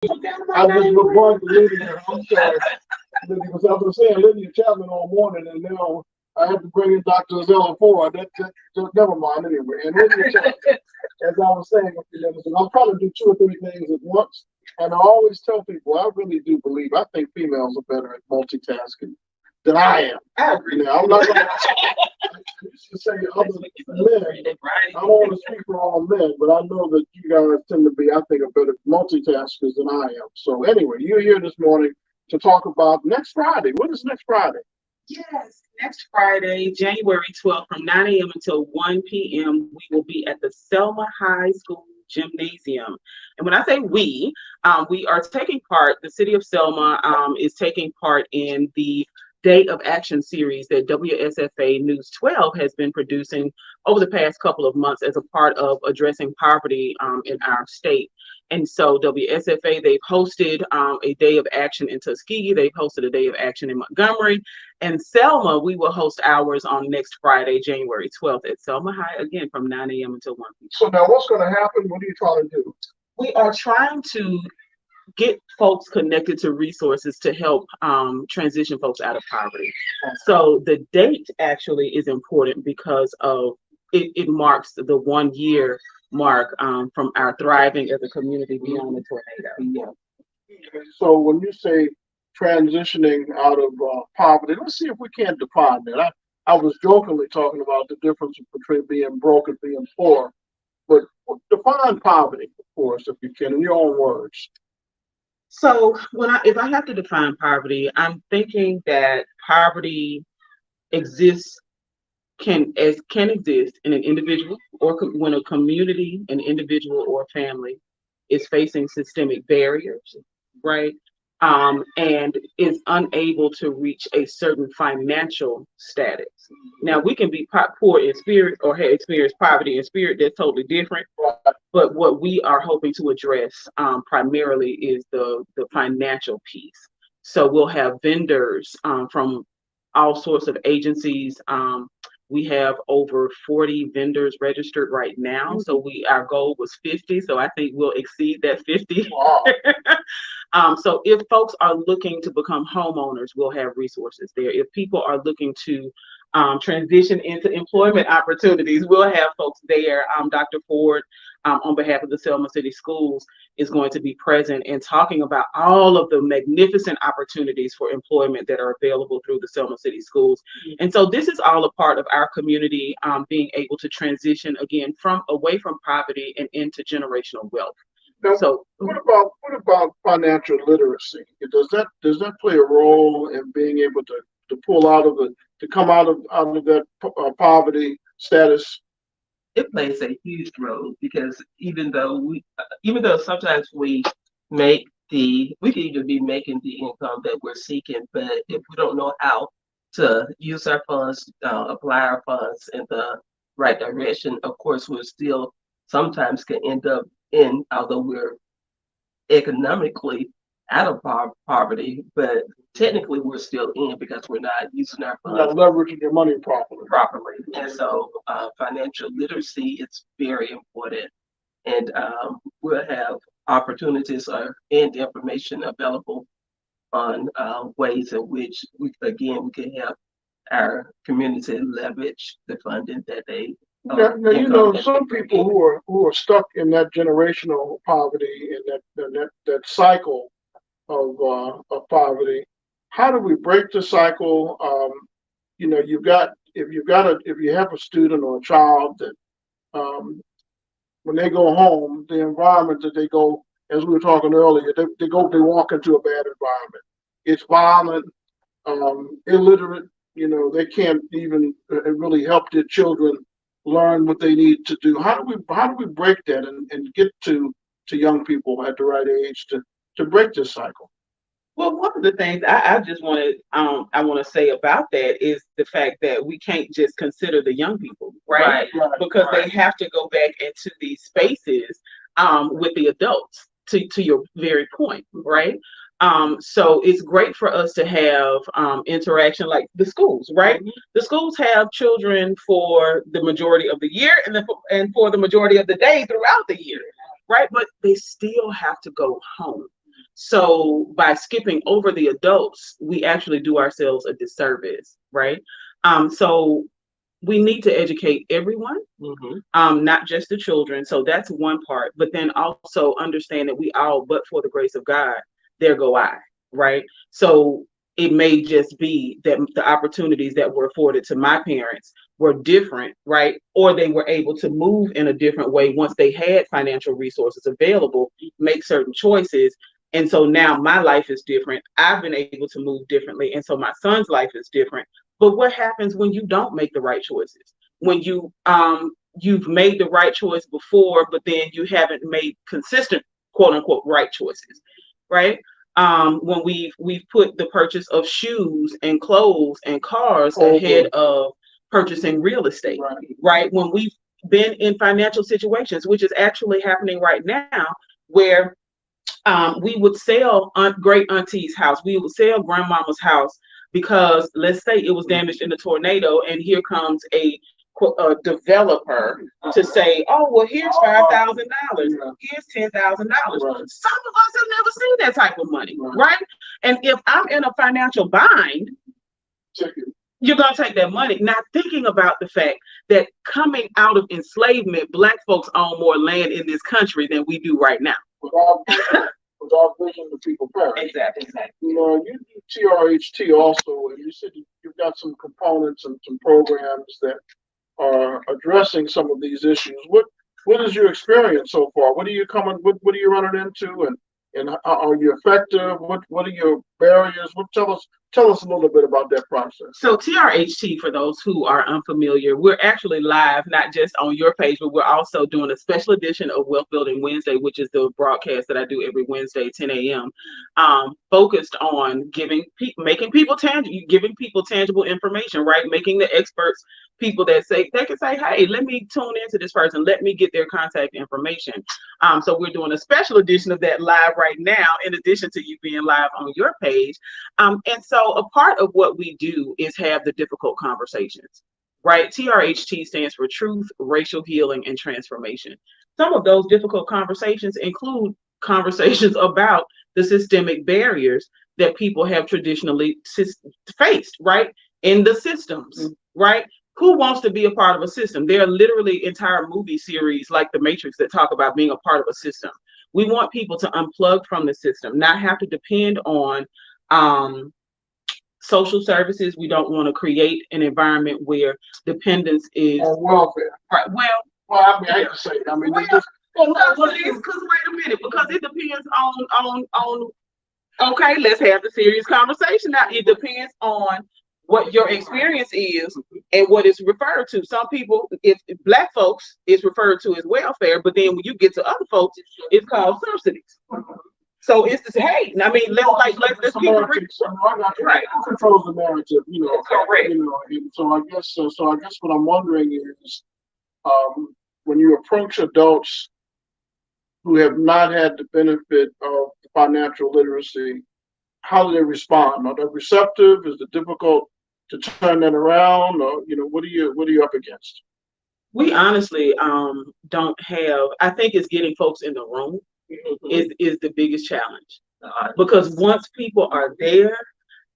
I just reported to Lydia. I'm sorry. Lydia, because I was saying Lydia Chatmon all morning, and now I had to bring in Dr. Ozella for that, never mind anyway. And Lydia Chatmon, as I was saying a few minutes ago, I'll probably do 2 or 3 things at once. And I always tell people, I really do believe, I think females are better at multitasking than I am. I agree. Now, I'm not going to say other men. I don't want to speak for all men, but I know that you guys tend to be, I think, a better multitaskers than I am. So anyway, you're here this morning to talk about next Friday. What is next Friday? Yes, next Friday, January 12th, from 9 a.m. until 1 p.m., we will be at the Selma High School Gymnasium. And when I say we are taking part, the city of Selma is taking part in the Day of Action series that WSFA News 12 has been producing over the past couple of months as a part of addressing poverty in our state. And so WSFA, they've hosted a Day of Action in Tuskegee. They've hosted a Day of Action in Montgomery. And Selma, we will host ours on next Friday, January 12th at Selma High, again, from 9 a.m. until 1 p.m. So now what's going to happen? What are you trying to do? We are trying to get folks connected to resources to help transition folks out of poverty. So the date actually is important because of it marks the 1 year mark from our thriving as a community beyond the tornado. Yeah. So when you say transitioning out of poverty, let's see if we can't define that. I was jokingly talking about the difference between being broke and being poor, but define poverty for us if you can in your own words. So if I have to define poverty, I'm thinking that poverty can exist in an individual or when a community, an individual or family is facing systemic barriers, right? And is unable to reach a certain financial status. Now, we can be poor in spirit or have experienced poverty in spirit. That's totally different. But what we are hoping to address primarily is the financial piece. So we'll have vendors from all sorts of agencies. We have over 40 vendors registered right now. So our goal was 50. So I think we'll exceed that 50. Wow. So if folks are looking to become homeowners, we'll have resources there. If people are looking to transition into employment opportunities, we'll have folks there. Dr. Ford, on behalf of the Selma City Schools, is going to be present and talking about all of the magnificent opportunities for employment that are available through the Selma City Schools. And so this is all a part of our community being able to transition again away from poverty and into generational wealth. Now, so what about financial literacy? Does that play a role in being able to pull come out of that poverty status? It plays a huge role because even though sometimes we can even be making the income that we're seeking, but if we don't know how to use our funds, apply our funds in the right direction, of course, we're still sometimes can end up although we're economically out of poverty, but technically we're still in because we're not using our funds. Not leveraging your money properly. And so financial literacy is very important. And we'll have opportunities and information available on ways in which we can help our community leverage the funding that they now, some people who are stuck in that generational poverty and that cycle of poverty. How do we break the cycle? If you have a student or a child that when they go home, the environment that they go, as we were talking earlier, they walk into a bad environment. It's violent, illiterate. They can't even really help their children learn what they need to do. How do we break that and get to young people at the right age to break this cycle? Well, one of the things I just want to say about that is the fact that we can't just consider the young people, right? Because they have to go back into these spaces with the adults. To your very point, right? So it's great for us to have interaction like the schools, right? Mm-hmm. The schools have children for the majority of the year and for the majority of the day throughout the year, right? But they still have to go home. So by skipping over the adults, we actually do ourselves a disservice, right? So we need to educate everyone, not just the children. So that's one part. But then also understand that we all, but for the grace of God, there go I, right? So it may just be that the opportunities that were afforded to my parents were different, right? Or they were able to move in a different way once they had financial resources available, make certain choices. And so now my life is different. I've been able to move differently. And so my son's life is different. But what happens when you don't make the right choices? When you've made the right choice before, but then you haven't made consistent quote unquote right choices, right? When we've put the purchase of shoes and clothes and cars ahead of purchasing real estate, right? When we've been in financial situations, which is actually happening right now, where we would sell great auntie's house, we would sell grandmama's house because let's say it was damaged in a tornado, and here comes a developer to say, oh, well, here's $5,000, here's $10,000. Some of us have never seen that type of money, right? And if I'm in a financial bind, you're going to take that money, not thinking about the fact that coming out of enslavement, Black folks own more land in this country than we do right now. Without vision, the people perish. Exactly. You know, you do TRHT also, and you said you've got some components and some programs that are addressing some of these issues. What is your experience so far? What are you running into, and are you effective? What are your barriers? Tell us a little bit about that process. So TRHT, for those who are unfamiliar, we're actually live, not just on your page, but we're also doing a special edition of Wealth Building Wednesday, which is the broadcast that I do every Wednesday, 10 a.m., focused on making people tangible information, right? Making the experts people that they can say, hey, let me tune into this person, let me get their contact information. So we're doing a special edition of that live right now, in addition to you being live on your page. And so a part of what we do is have the difficult conversations, right? TRHT stands for Truth, Racial Healing, and Transformation. Some of those difficult conversations include conversations about the systemic barriers that people have traditionally faced, right? In the systems, right? Who wants to be a part of a system? There are literally entire movie series like The Matrix that talk about being a part of a system. We want people to unplug from the system, not have to depend on social services. We don't want to create an environment where dependence is on welfare. Right. Well, I mean, I hate to say it. I mean, because wait a minute, because it depends on. Okay, let's have the serious conversation. Now, it depends on what your experience is and what it's referred to. Some people, if Black folks, it's referred to as welfare, but then when you get to other folks, it's called subsidies. So it's to say, hey, I mean, let's keep it right. Who controls the narrative? You know, correct. You know, and so I guess what I'm wondering is, when you approach adults who have not had the benefit of financial literacy, how do they respond? Are they receptive? Is it difficult to turn that around? Or what are you up against? We honestly don't have. I think it's getting folks in the room is the biggest challenge, because once people are there,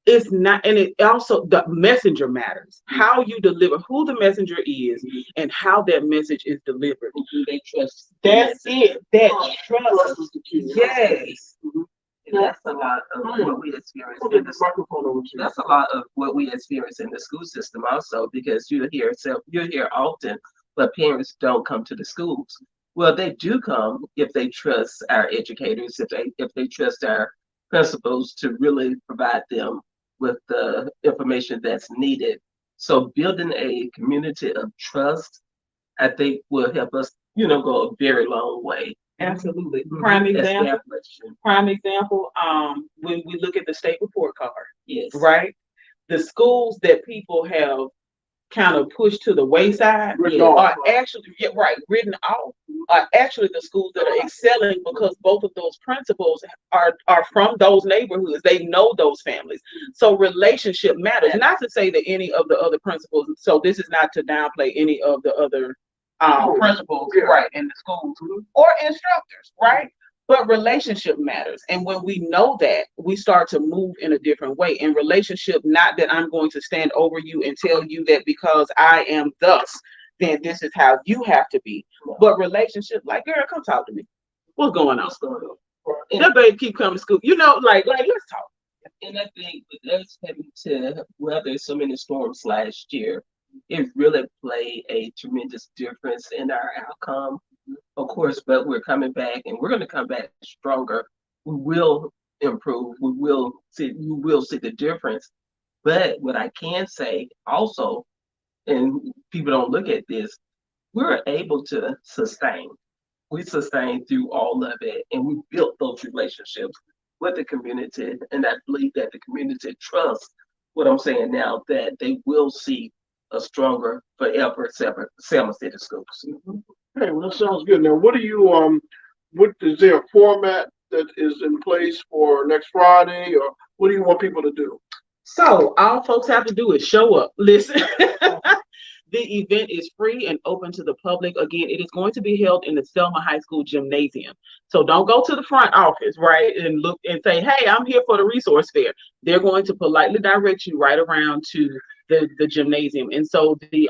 it's not, and it also, the messenger matters. How you deliver, who the messenger is, and how that message is delivered. They trust. That's it. That trust is the key. Yes. And that's a lot of what we experience in the That's a lot of what we experience in the school system also, because you're here often, but parents don't come to the schools. Well, they do come if they trust our educators, if they trust our principals to really provide them with the information that's needed. So building a community of trust, I think, will help us, go a very long way. Absolutely. Prime example. When we look at the state report card, yes, right? The schools that people have kind of pushed to the wayside are actually written off, are actually the schools that are excelling, because both of those principals are from those neighborhoods. They know those families. So relationship matters. Not to say that any of the other principals, so this is not to downplay any of the other principals, right, in the schools or instructors, right? But relationship matters. And when we know that, we start to move in a different way. And relationship, not that I'm going to stand over you and tell you that because I am thus, then this is how you have to be. But relationship, like, girl, come talk to me. What's going on? What's going on? That baby keep coming to school. Like let's talk. And I think with us having to weather so many storms last year, it really played a tremendous difference in our outcome. Of course, but we're coming back and we're going to come back stronger. We will improve. We will see the difference. But what I can say also, and people don't look at this, we're able to sustain. We sustained through all of it, and we built those relationships with the community. And I believe that the community trusts what I'm saying now, that they will see a stronger, forever Selma City Schools. Hey, well, that sounds good. Now, what do you what is there a format that is in place for next Friday, or what do you want people to do? So all folks have to do is show up. Listen. The event is free and open to the public. Again, it is going to be held in the Selma High School Gymnasium. So don't go to the front office, right, and look and say, hey, I'm here for the resource fair. They're going to politely direct you right around to the gymnasium. And so the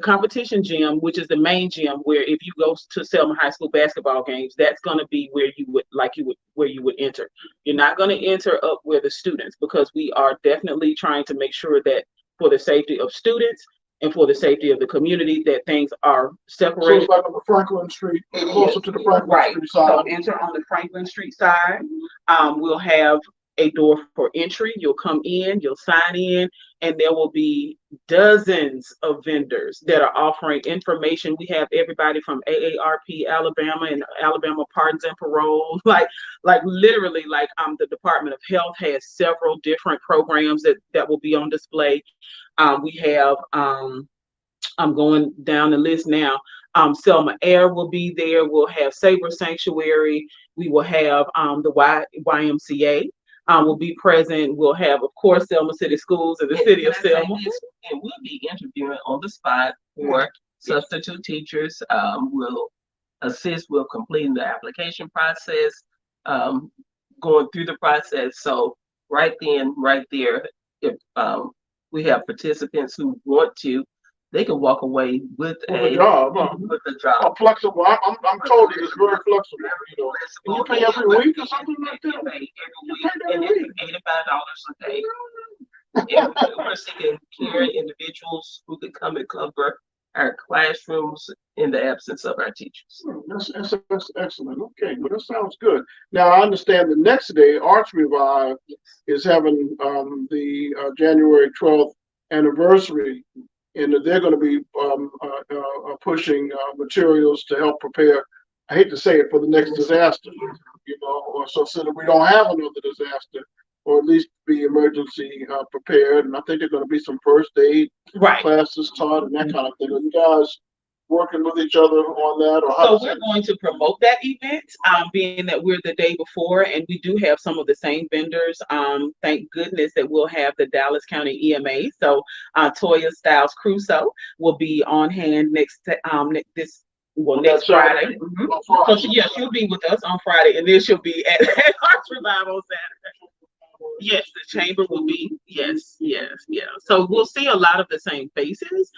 competition gym, which is the main gym, where if you go to Selma High School basketball games, that's going to be where you would enter. You're not going to enter up where the students, because we are definitely trying to make sure that for the safety of students and for the safety of the community, that things are separated. So it's like on the Franklin Street, closer to the Franklin Street side. So enter on the Franklin Street side. We'll have a door for entry. You'll come in, you'll sign in, and there will be dozens of vendors that are offering information. We have everybody from AARP Alabama and Alabama Pardons and Parole, like literally, the Department of Health has several different programs that will be on display. We have, I'm going down the list now. Selma Air will be there. We'll have Sabre Sanctuary. We will have the YMCA will be present. We'll have, of course, Selma City Schools in the city of Selma. And we'll be interviewing on the spot for substitute teachers. We'll assist with completing the application process, going through the process. So right then, right there, if we have participants who want to, they can walk away with a job. With a job. Oh, flexible. I'm told it's very flexible. You pay every week or something like that. Every week, and it's $85 a day. And we're seeking caring individuals who could come and cover our classrooms in the absence of our teachers. That's excellent. Okay, well, that sounds good. Now, I understand the next day, Arts Revive is having the January 12th anniversary, and they're going to be pushing materials to help prepare, I hate to say it, for the next disaster, or so that we don't have another disaster, or at least be emergency prepared. And I think there's going to be some first aid classes taught and that kind of thing. Are you guys working with each other on that? Or so we're going to promote that event, being that we're the day before, and we do have some of the same vendors. Thank goodness that we'll have the Dallas County EMA. So Toya Styles Crusoe will be on hand next Friday. So she'll be with us on Friday, and then she'll be at Arts Revive on Saturday. Yes, the chamber will be. Yes. So we'll see a lot of the same faces.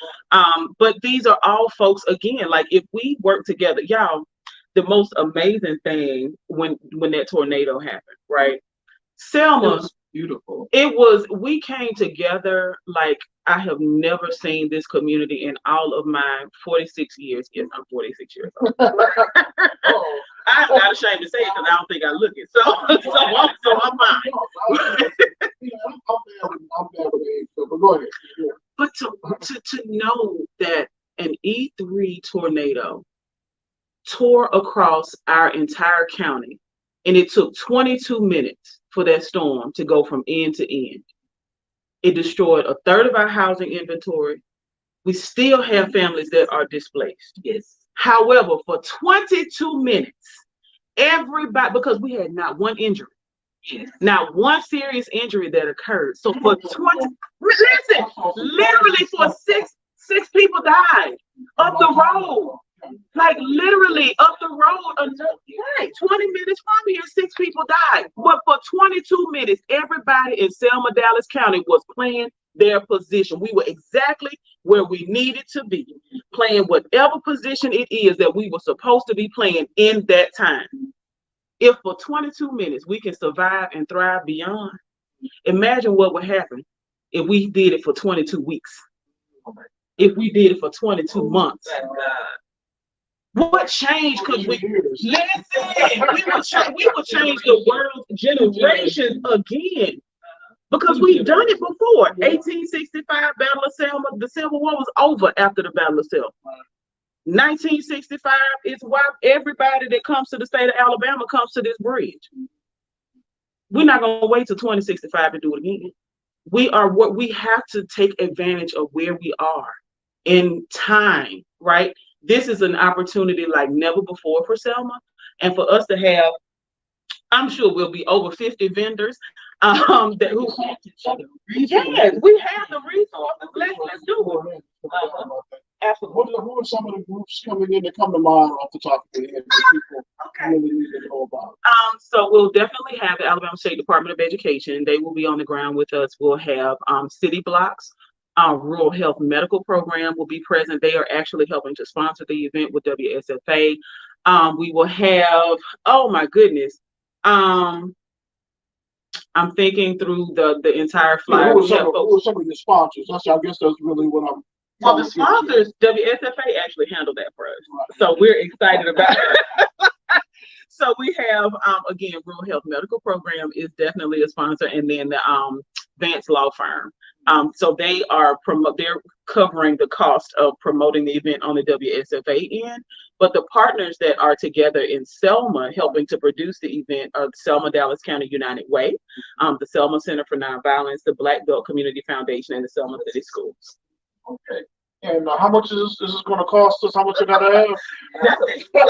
But these are all folks, again, like if we work together, y'all, the most amazing thing when that tornado happened, right? Selma, it was beautiful. We came together like I have never seen this community in all of my 46 years. Yes, I'm 46 years old. I'm not ashamed to say it because I don't think I look it. So I'm fine. I'm bad with age, but go ahead. Yeah. But to know that an E3 tornado tore across our entire county, and it took 22 minutes for that storm to go from end to end. It destroyed a third of our housing inventory. We still have families that are displaced. Yes. However, for 22 minutes, everybody, because we had not one injury, not one serious injury that occurred. So for 20, literally for six people died up the road. Like literally up the road, right, 20 minutes from here, 6 people died. But for 22 minutes, everybody in Selma, Dallas County was playing their position. We were exactly where we needed to be, playing whatever position it is that we were supposed to be playing in that time. If for 22 minutes we can survive and thrive beyond, imagine what would happen if we did it for 22 weeks, if we did it for 22 months. What change could we listen? We would change the world generations again, because we've done it before. 1865 Battle of Selma. The Civil War was over after the Battle of Selma. 1965 is why everybody that comes to the state of Alabama comes to this bridge. We're not gonna wait till 2065 to do it again. We have to take advantage of where we are in time, right? This is an opportunity like never before for Selma, and for us to have, I'm sure we'll be over 50 vendors. Yes, we have the resources. Let's do it. Absolutely. Who are some of the groups coming in that come to mind off the top of your head that people really need to know about? So we'll definitely have the Alabama State Department of Education. They will be on the ground with us. We'll have city blocks. Rural Health Medical Program will be present. They are actually helping to sponsor the event with WSFA. We will have, oh my goodness, I'm thinking through the entire flyer. Who are some of your sponsors? I guess that's really what I'm. Well, the sponsors, WSFA actually handled that for us, so we're excited about it. So we have, again, Rural Health Medical Program is definitely a sponsor, and then the Vance Law Firm. So they're covering the cost of promoting the event on the WSFA end. But the partners that are together in Selma helping to produce the event are the Selma Dallas County United Way, the Selma Center for Nonviolence, the Black Belt Community Foundation, and the Selma City Schools. Okay. And how much is this going to cost us? How much you got to have? Yeah,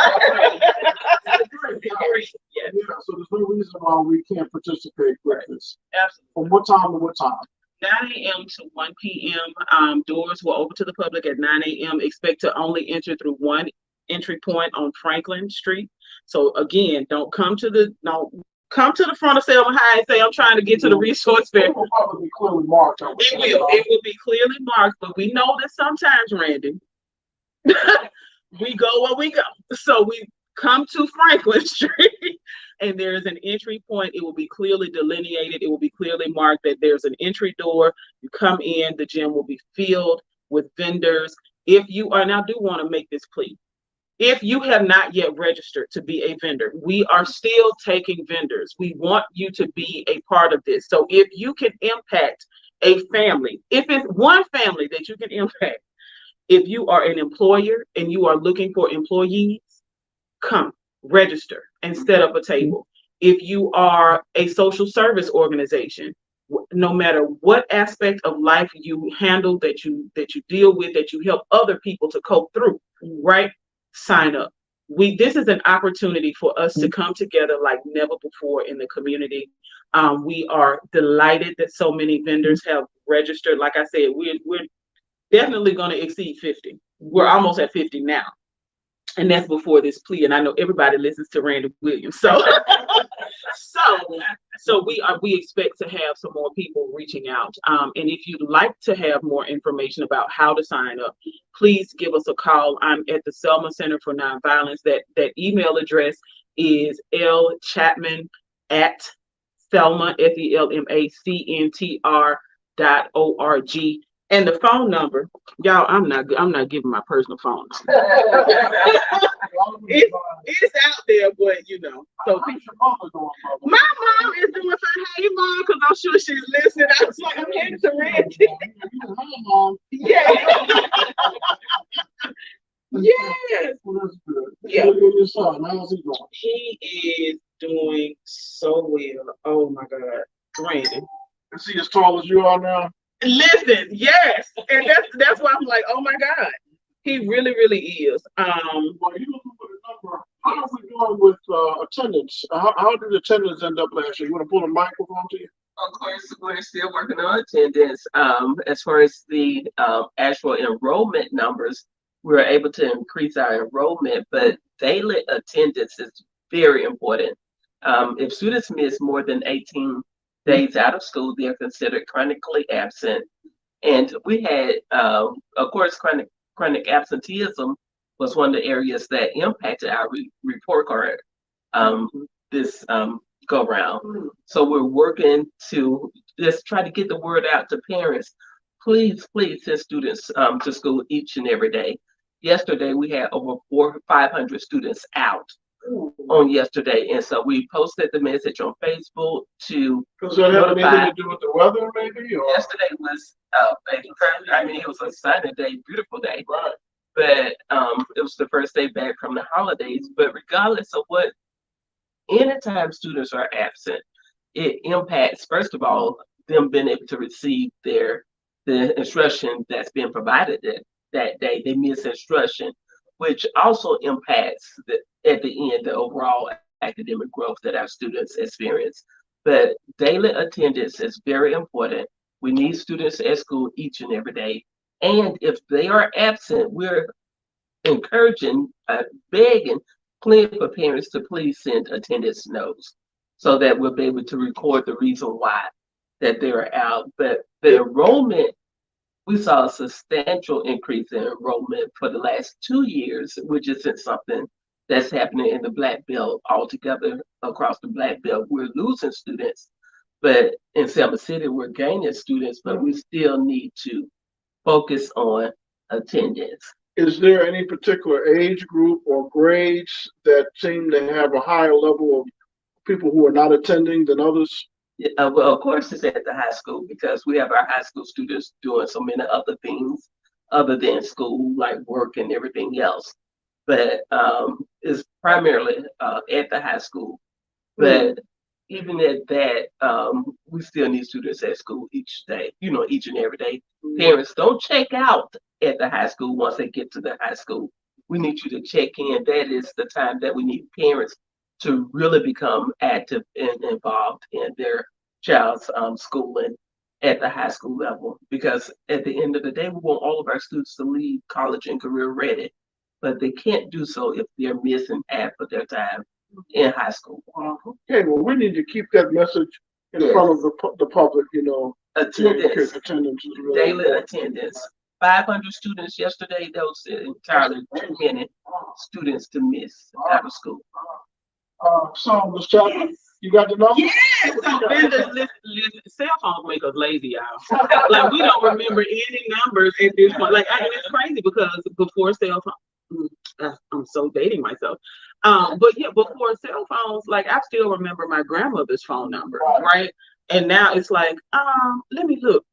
so there's no reason why we can't participate with this. Absolutely. From what time to what time? 9 a.m. to 1 p.m. Doors will open to the public at 9 a.m. Expect to only enter through one entry point on Franklin Street. So again, don't come to the front of Selma High and say, I'm trying to get to the resource fair. It will probably be clearly marked. It will be clearly marked, but we know that sometimes, Randy, we go where we go. So we come to Franklin Street and there's an entry point. It will be clearly delineated. It will be clearly marked that there's an entry door. You come in, the gym will be filled with vendors. If you are, now I do want to make this plea. If you have not yet registered to be a vendor, we are still taking vendors. We want you to be a part of this. So if you can impact a family, if it's one family that you can impact, if you are an employer and you are looking for employees, come register and set up a table. If you are a social service organization, no matter what aspect of life you handle, that you deal with, that you help other people to cope through, right? Sign up. This is an opportunity for us to come together like never before in the community. We are delighted that so many vendors have registered. Like I said, we're definitely going to exceed 50. We're almost at 50 now. And that's before this plea. And I know everybody listens to Randy Williams. So we expect to have some more people reaching out. And if you'd like to have more information about how to sign up, please give us a call. I'm at the Selma Center for Nonviolence. That email address is lchatmon@Selma, SELMACNTR.org. And the phone number, y'all, I'm not giving my personal phone. It's out there, but so my mom is doing fine. Hey, mom, because I'm sure she's listening. I was like, I'm headed to Randy. Yeah. Yes. Well, that's good. Yeah. Your son, how's he doing? He is doing so well. Oh my God, Randy. Is he as tall as you are now? Listen, yes, and that's why I'm like, oh my God, he really, really is. Well, you looking for the number. How are we doing with attendance? How did attendance end up last year? You want to pull a microphone to you? Of course, we're still working on attendance. As far as the actual enrollment numbers, we're able to increase our enrollment, but daily attendance is very important. If students miss more than 18 days out of school, they're considered chronically absent. And we had, of course, chronic absenteeism was one of the areas that impacted our report card um, this go round. So we're working to just try to get the word out to parents. Please, please send students to school each and every day. Yesterday we had over 500 students out on yesterday, and so we posted the message on Facebook to Does that have anything notify. to do with the weather, maybe? Or Yesterday was I mean, it was a sunny day, beautiful day, right? but it was the first day back from the holidays. But regardless of what, anytime students are absent, it impacts, first of all, them being able to receive the instruction that's being provided that day. They miss instruction, which also impacts at the end the overall academic growth that our students experience. But daily attendance is very important. We need students at school each and every day. And if they are absent, we're encouraging, begging, pleading for parents to please send attendance notes so that we'll be able to record the reason why that they're out. But the enrollment, we saw a substantial increase in enrollment for the last 2 years, which isn't something that's happening in the Black Belt altogether across the Black Belt. We're losing students, but in Selma City, we're gaining students, but we still need to focus on attendance. Is there any particular age group or grades that seem to have a higher level of people who are not attending than others? Well, of course, it's at the high school because we have our high school students doing so many other things other than school, like work and everything else. But it's primarily at the high school. But even at that, we still need students at school each day, each and every day. Parents don't check out at the high school once they get to the high school. We need you to check in. That is the time that we need parents to really become active and involved in their child's schooling at the high school level. Because at the end of the day, we want all of our students to leave college and career ready, but they can't do so if they're missing half of their time in high school. Okay, well, we need to keep that message in front of the public, Attendance, attendance is really daily important. attendance. 500 students yesterday, that was entirely too many students to miss out of school. So, Ms. Chapman, you got the number? Yes, so vendors, listen, cell phones make us lazy, y'all. Like we don't remember any numbers at this point. Like and it's crazy because before cell phone, I'm so dating myself. But yeah, before cell phones, like I still remember my grandmother's phone number, right? And now it's like, let me look.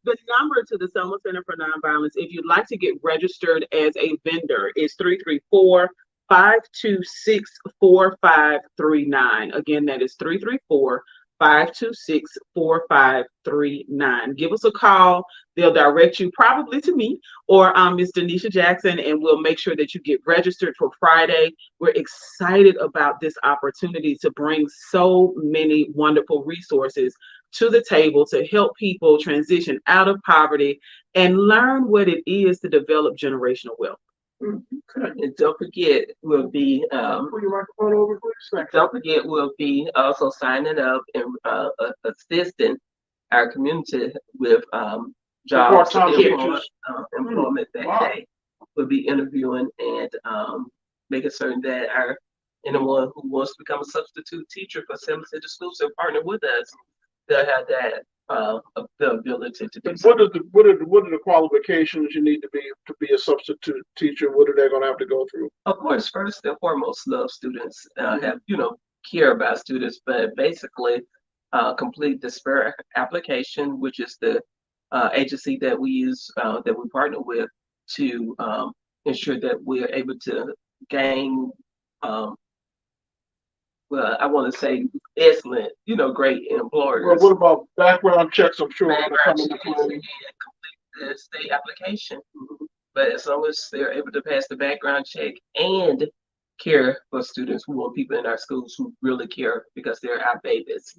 The number to the Selma Center for Nonviolence, if you'd like to get registered as a vendor, is 334-526-4539. Again, that is 334-526-4539. Give us a call. They'll direct you probably to me or Ms. Denisha Jackson, and we'll make sure that you get registered for Friday. We're excited about this opportunity to bring so many wonderful resources to the table to help people transition out of poverty and learn what it is to develop generational wealth. And don't forget, we'll be Put your microphone over, please. don't forget we'll be also signing up and assisting our community with jobs Part-time employment, teachers. employment that Wow. day. We'll be interviewing and making certain that anyone who wants to become a substitute teacher for Selma City Schools and partner with us, they'll have that the ability to do And so. what are the qualifications you need to be a substitute teacher? What are they going to have to go through? Of course, first and foremost, love students, have, care about students, but basically complete the SPUR application, which is the agency that we use, that we partner with to ensure that we're able to gain, well, I want to say excellent, great Well, employers. what about background checks? I'm sure are going to come Background into checks play. and complete the state application. But as long as they're able to pass the background check and care for students, we want people in our schools who really care because they're our babies,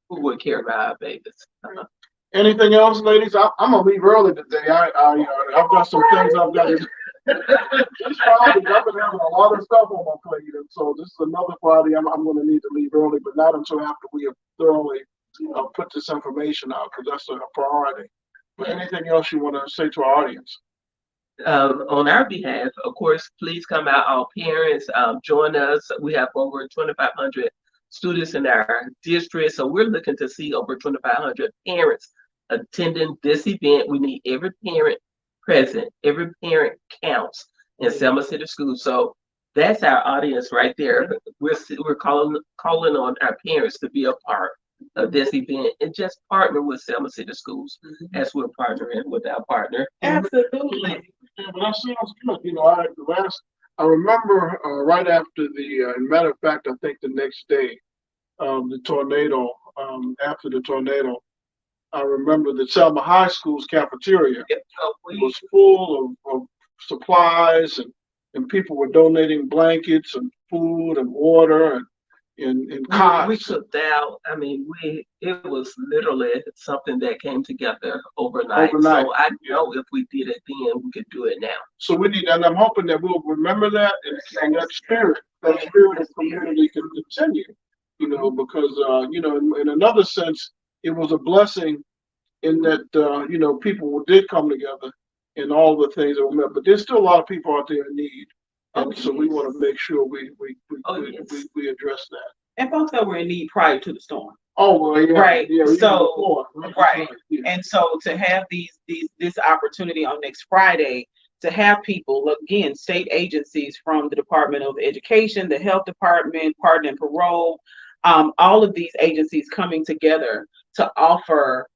who would care about our babies. Anything else, ladies? I'm gonna leave early today. I've got some things I've got to. This Friday, I've been having a lot of stuff on my plate, and so this is another Friday. I'm going to need to leave early, but not until after we have thoroughly put this information out, because that's a priority. But anything else you want to say to our audience? On our behalf, of course, please come out, all parents, join us. We have over 2,500 students in our district, so we're looking to see over 2,500 parents attending this event. We need every parent present. Every parent counts in Selma City Schools. So that's our audience right there. We're calling on our parents to be a part of this event and just partner with Selma City Schools as we're partnering with our partner. Absolutely. Yeah, but that sounds good. I remember right after matter of fact, I think the next day, the tornado, after the tornado, I remember the Selma High School's cafeteria was full of supplies, and people were donating blankets and food and water and cots. We took out, it was literally something that came together overnight. So I know if we did it then, we could do it now. So and I'm hoping that we'll remember that, and that spirit of community can continue, because, in another sense, it was a blessing in that, people did come together and all the things that were met, but there's still a lot of people out there in need. And so we want to make sure we address that. And folks that were in need prior to the storm. Oh, well, yeah. Right. Yeah, So, right. Right. Yeah. And so to have this opportunity on next Friday, to have people, again, state agencies from the Department of Education, the Health Department, Pardon and Parole, all of these agencies coming together to offer,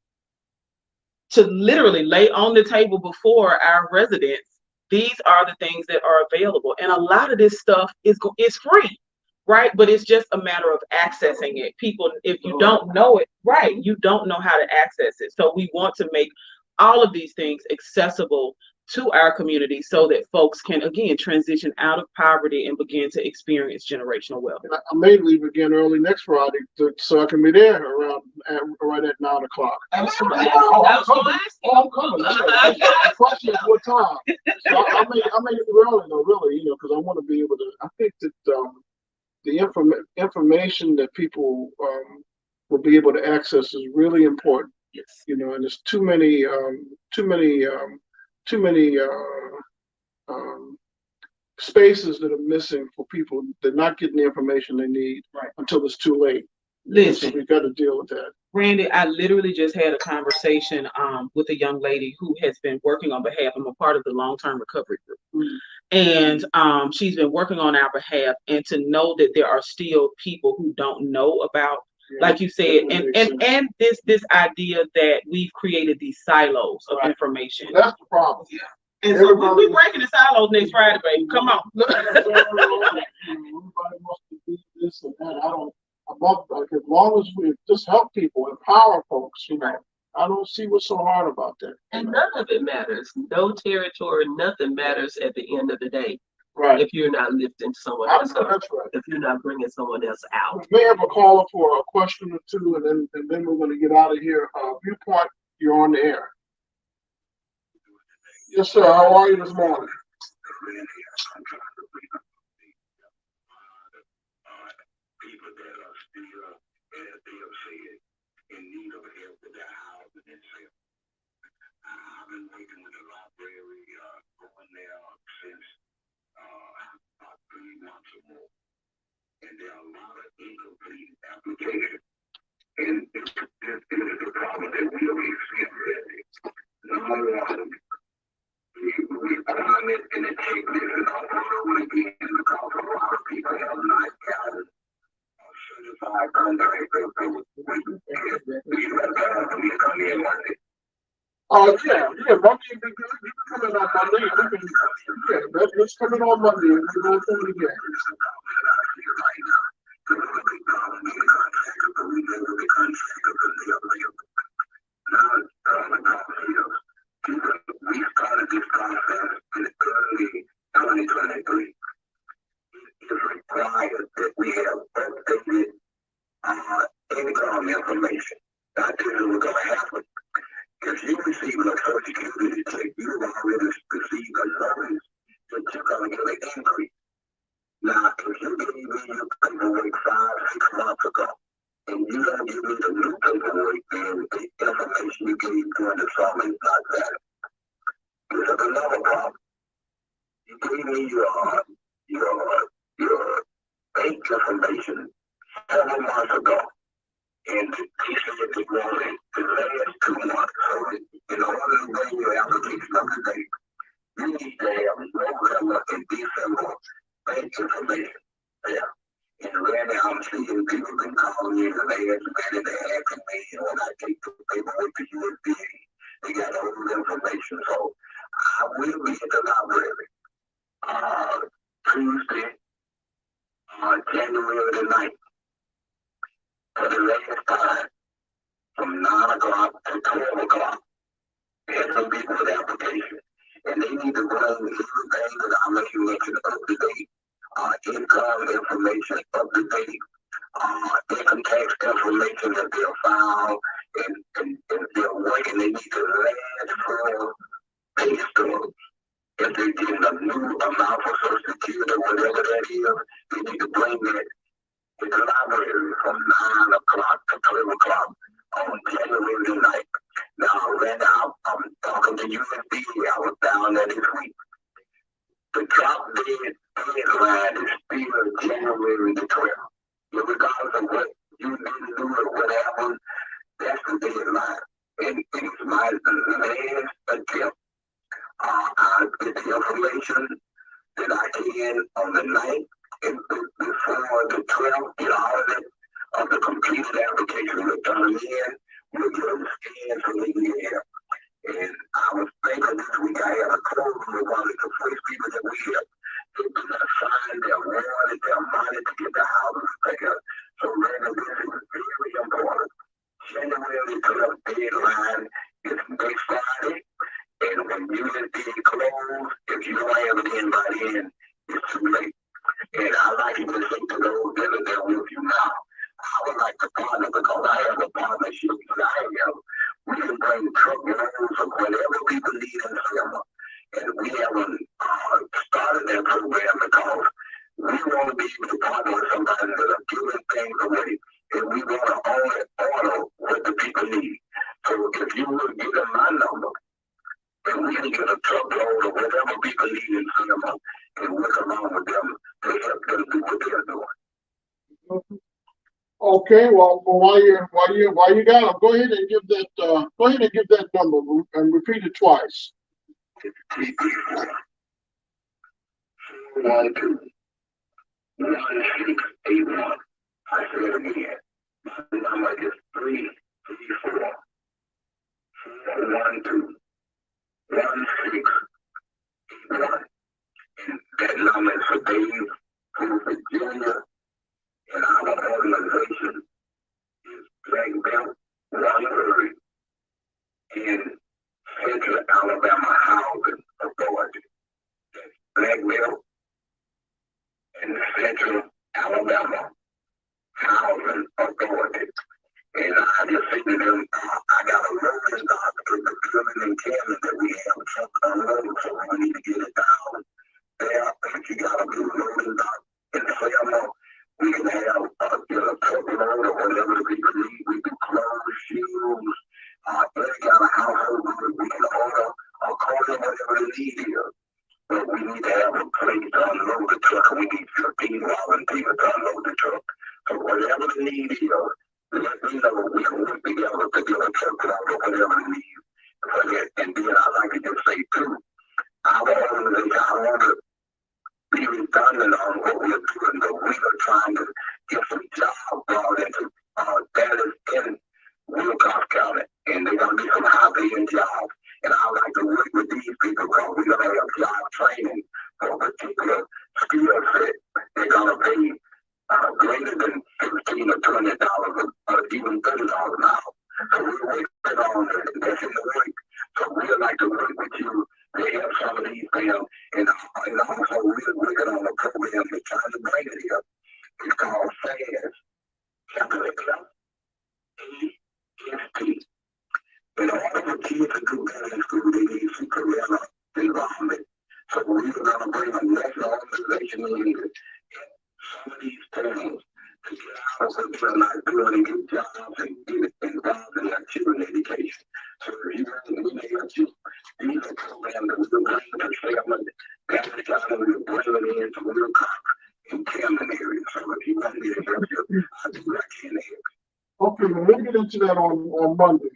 to literally lay on the table before our residents, these are the things that are available. And a lot of this stuff is free, right? But it's just a matter of accessing it. People, if you don't know it, right, you don't know how to access it. So we want to make all of these things accessible to our community so that folks can, again, transition out of poverty and begin to experience generational wealth. I may leave again early next Friday so I can be there right at 9 o'clock. Absolutely. I'm coming. The question is what time. So I may leave early though, really, because I want to be able to. I think that the information that people will be able to access is really important. Yes. And there's too many spaces that are missing for people. They're not getting the information they need until it's too late. Listen, so we've got to deal with that. Randy, I literally just had a conversation with a young lady who has been working on behalf. I'm a part of the long-term recovery group. And she's been working on our behalf, and to know that there are still people who don't know about, like you said, and this idea that we've created these silos of information. That's the problem. Yeah. And so we're breaking the silos next Friday, baby. Come on. Everybody wants to do this and that. As long as we just help people, empower folks, I don't see what's so hard about that. And none of it matters. No territory, nothing matters at the end of the day. Right. If you're not lifting someone else up. That's right. If you're not bringing someone else out. We may have a caller for a question or two, and then we're going to get out of here. Viewpoint, you're on the air. Yes, sir. How are you this morning? People that are still, as they have said, in need of help with their housing and stuff. I've been working with the library, going there since about 3 months or more. And there are a lot of incomplete applications. And it's a problem that we don't experience. Number one, we find it in the checklist and all over again because a lot of people have not gotten certified contractors. Yeah, Monday would be good. You can come in on Monday. Let's come in on Monday and we're going through it again. We started this process in early 2023. It is required that we have updated income information. I tell you what's going to happen. If you receive a Social Security check, you've already received a notice that you're going to get an increase. Now, if you gave me your paperwork 5, 6 months ago, and you don't give me the new paperwork, then the information you gave during the summer is not valid. This is another problem. You gave me your bank information several months ago, and he said it was the last 2 months. So in order to bring your application up to date, you need to have November and December bank information there. And right now I'm seeing people been calling me and they asking me, and when I take the paperwork to USDA, they got all the information. So I will be at the library Tuesday, January the 9th, for the latest time from 9 o'clock to 12 o'clock. There's some people with application, and they need to bring everything that I'm making mention up to date. Income information up to date, income tax information that they'll file, and they're working, they need to last for pay stubs. If they're getting a new amount for Social Security or whatever that is, they need to bring that to the library from 9 o'clock to 12 o'clock on January the 9th. Now, right now, I'm talking to USDA. I was down there this week. The drop dead deadline is still January the 12th. Regardless of what you didn't do or what happened, that's the deadline. And it's my last attempt. I get the information that I can on the 9th and before the 12th, get all of the completed application returned in. We'll get them scanned for the year. And I was thinking this week I had a closing with one of the first people that we have. They've been assigned their wanted their money to get the houses together. So Brandon, this is very important. January 12th deadline is next Friday. And when USDA close, if you don't have it in by then, it's too late. And I like to say to those that are there with you now, I would like to partner because I have a partnership that I have. We can bring truckloads of whatever people need in Selma. And we haven't started that program because we want to be able to partner with somebody that are giving things away. And we want to only order what the people need. So if you would give them my number, and we can get a truckload of whatever people need in Selma and work along with them to help them do what they're doing. Okay, well, while you got them, go ahead and give that number and repeat it twice. 12 1681. I say it again. My number is 334 412 1681. And that number is for Dave, who's a junior, and our organization is Black Belt 130 in Central Alabama Housing Authority. That's Black Belt in Central Alabama Housing Authority. And I just said to them, I got a loading dock in the building in Canada that we have truck unloaded, so we need to get it down there. If you got a good loading dock in Selma, we can have a truckload or whatever the people need. We can clothes, shoes, any kind of household we can order according to whatever the need is. But we need to have a place to unload the truck, and we need 15 volunteers to unload the truck. So whatever the need is, let me know. We can work together to get a truckload or whatever the need for that. And then I like to just say too, our organization, I want to be redundant on what we're doing, but we are trying to get some jobs brought into Dallas in Wilcox County, and they're going to be some high-paying jobs. And I like to work with these people because we're going to have job training for a particular skill set. They're going to pay greater than $15 or $20 or even $30 an hour. So we're working on that. That's in the work. So we'd like to work with you to help some of these them. And also we're working on a program that's trying to bring it here. It's called FAST, Capital kids to do better in school, they need some parental involvement. So we're going to bring a national organization in to help some of these parents to get out of what they're not doing and get jobs and get involved in their children's education. So if you really need to, these are programs that we're bringing to Selma, Catholic County, we're bringing in to Little Cox and Camden area. So if you want me to help you, I do what I can to help. Okay, well, we'll get into that on Monday,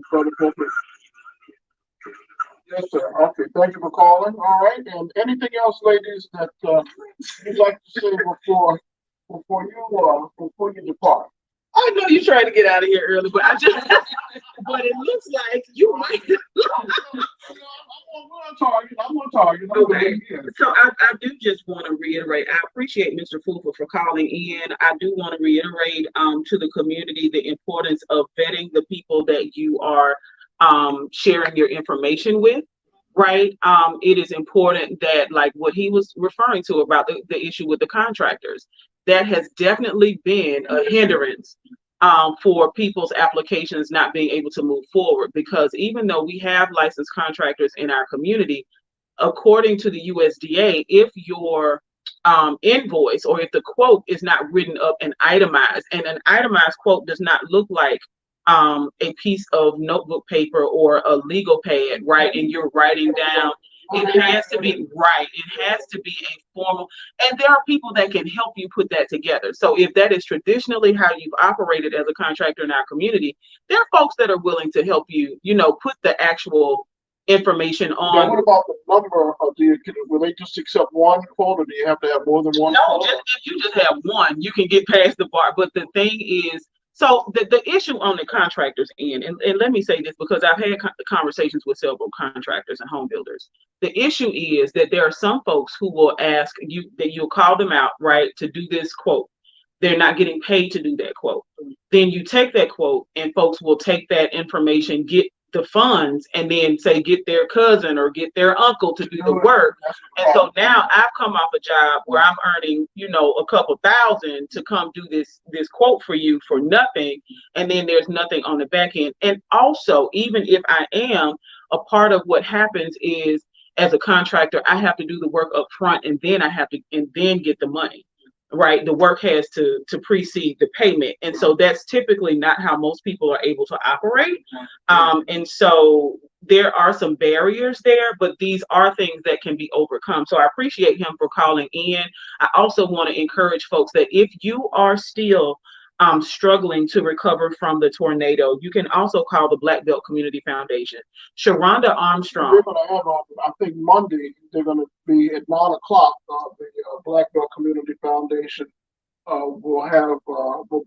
Brother Booker. Yes, sir. Okay, thank you for calling. All right, and anything else, ladies, that you'd like to say before you depart? I know you tried to get out of here early, but but it looks like you might. I'm on target. Okay. So I do just want to reiterate, I appreciate Mr. Fufa for calling in. I do want to reiterate to the community the importance of vetting the people that you are sharing your information with, right? It is important that, like what he was referring to about the issue with the contractors, that has definitely been a hindrance for people's applications not being able to move forward, because even though we have licensed contractors in our community, according to the USDA, if your invoice or if the quote is not written up and itemized, and an itemized quote does not look like a piece of notebook paper or a legal pad, right? And you're writing down, it has to be right. It has to be a formal, and there are people that can help you put that together. So if that is traditionally how you've operated as a contractor in our community, there are folks that are willing to help you, put the actual information on. Now, what about the number of will they just accept one quote, or do you have to have more than one? No, if you just have one, you can get past the bar. But the thing is, so the issue on the contractors end, and let me say this because I've had conversations with several contractors and home builders. The issue is that there are some folks who will ask you that you'll call them out, right, to do this quote. They're not getting paid to do that quote. Then you take that quote and folks will take that information, get the funds, and then say get their cousin or get their uncle to do the work. And so now I've come off a job where I'm earning, a couple thousand to come do this quote for you for nothing. And then there's nothing on the back end. And also, even if I am, a part of what happens is, as a contractor, I have to do the work up front and then get the money. Right, the work has to precede the payment, and so that's typically not how most people are able to operate. And so there are some barriers there, but these are things that can be overcome. So I appreciate him for calling in. I also want to encourage folks that if you are still struggling to recover from the tornado, you can also call the Black Belt Community Foundation. Sharonda Armstrong. They're going to have, I think Monday, they're going to be at 9 o'clock. The Black Belt Community Foundation will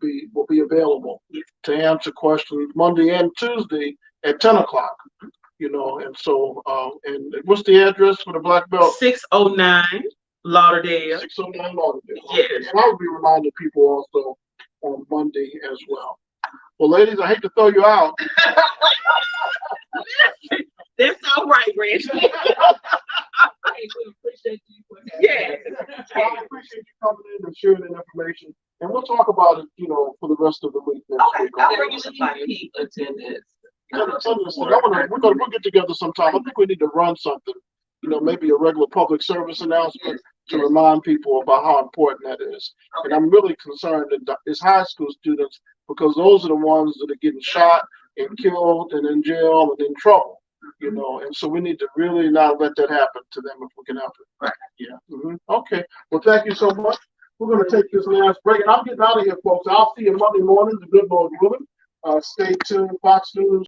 be available to answer questions Monday and Tuesday at 10 o'clock. And so, and what's the address for the Black Belt? 609 Lauderdale. 609 Lauderdale. Yes. And I would be reminding people also on Monday as well. Well, ladies, I hate to throw you out. That's all right, Reggie. We appreciate you for having us. I appreciate you coming in and sharing that information. And we'll talk about it, for the rest of the week next week. I'll bring you some repeat attendance. We'll get together sometime. I think we need to run something, maybe a regular public service announcement to remind people about how important that is. And I'm really concerned that it's high school students, because those are the ones that are getting shot and killed and in jail and in trouble, and so we need to really not let that happen to them if we can help it. Right. Yeah. Mm-hmm. Okay. Well, thank you so much. We're going to take this last break, and I'm getting out of here, folks. I'll see you Monday morning, the good Lord willing. Stay tuned, Fox News.